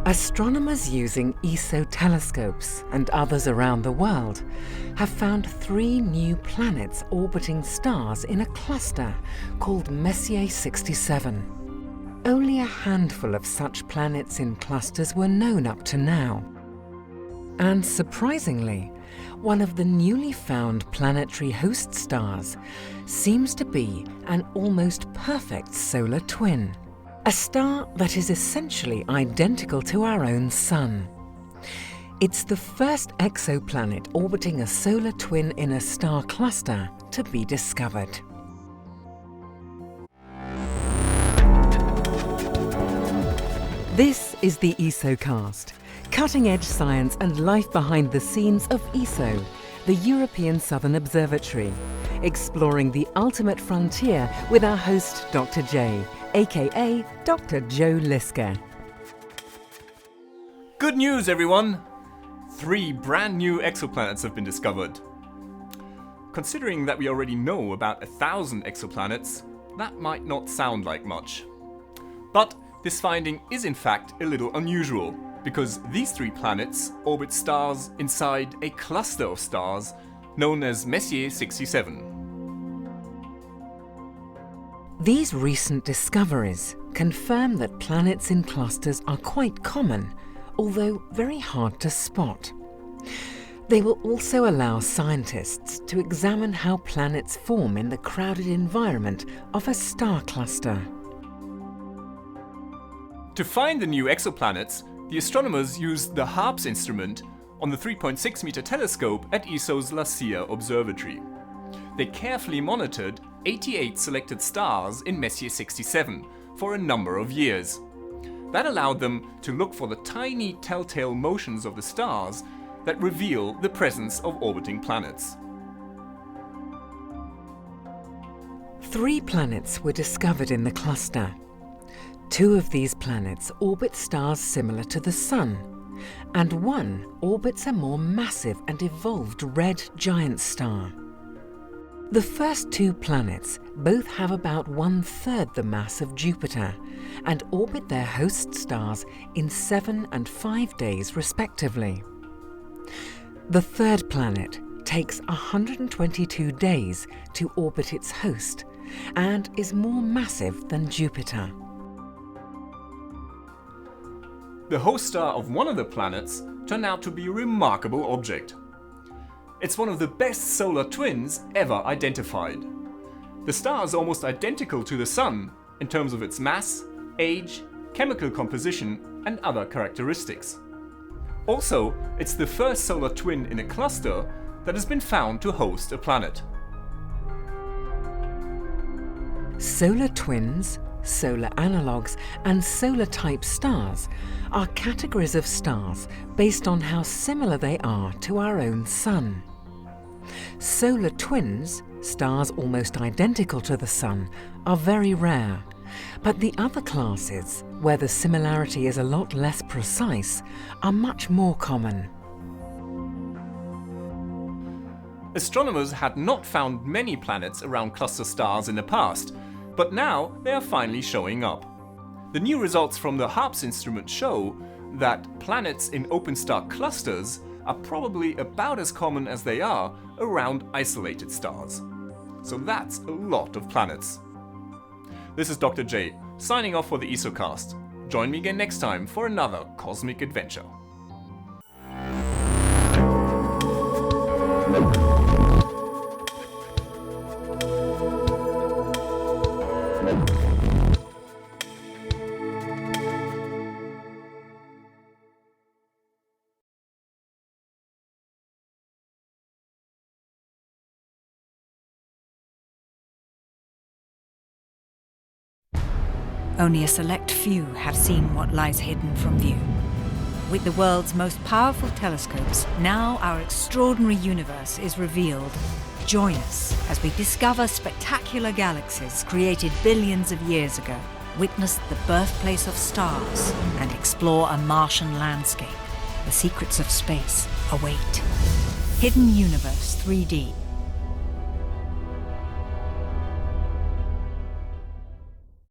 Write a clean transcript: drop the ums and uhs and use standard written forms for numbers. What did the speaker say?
Astronomers using ESO telescopes and others around the world have found 3 new planets orbiting stars in a cluster called Messier 67. Only a handful of such planets in clusters were known up to now. And surprisingly, one of the newly found planetary host stars seems to be an almost perfect solar twin. A star that is essentially identical to our own Sun. It's the first exoplanet orbiting a solar twin in a star cluster to be discovered. This is the ESOcast, cutting-edge science and life behind the scenes of ESO, the European Southern Observatory, exploring the ultimate frontier with our host Dr. J, aka Dr. Joe Liske. Good news, everyone! 3 brand new exoplanets have been discovered. Considering that we already know about 1,000 exoplanets, that might not sound like much. But this finding is in fact a little unusual, because these 3 planets orbit stars inside a cluster of stars known as Messier 67. These recent discoveries confirm that planets in clusters are quite common, although very hard to spot. They will also allow scientists to examine how planets form in the crowded environment of a star cluster. To find the new exoplanets, the astronomers used the HARPS instrument on the 3.6-meter telescope at ESO's La Silla Observatory. They carefully monitored 88 selected stars in Messier 67 for a number of years. That allowed them to look for the tiny telltale motions of the stars that reveal the presence of orbiting planets. 3 planets were discovered in the cluster. 2 of these planets orbit stars similar to the Sun, and 1 orbits a more massive and evolved red giant star. The first 2 planets both have about 1/3 the mass of Jupiter and orbit their host stars in 7 and 5 days respectively. The third planet takes 122 days to orbit its host and is more massive than Jupiter. The host star of one of the planets turned out to be a remarkable object. It's one of the best solar twins ever identified. The star is almost identical to the Sun in terms of its mass, age, chemical composition, and other characteristics. Also, it's the first solar twin in a cluster that has been found to host a planet. Solar twins, solar analogues, and solar-type stars are categories of stars based on how similar they are to our own Sun. Solar twins, stars almost identical to the Sun, are very rare, but the other classes, where the similarity is a lot less precise, are much more common. Astronomers had not found many planets around cluster stars in the past, but now they are finally showing up. The new results from the HARPS instrument show that planets in open star clusters are probably about as common as they are around isolated stars. So that's a lot of planets. This is Dr. J, signing off for the ESOcast. Join me again next time for another cosmic adventure. Only a select few have seen what lies hidden from view. With the world's most powerful telescopes, now our extraordinary universe is revealed. Join us as we discover spectacular galaxies created billions of years ago, witness the birthplace of stars, and explore a Martian landscape. The secrets of space await. Hidden Universe 3D.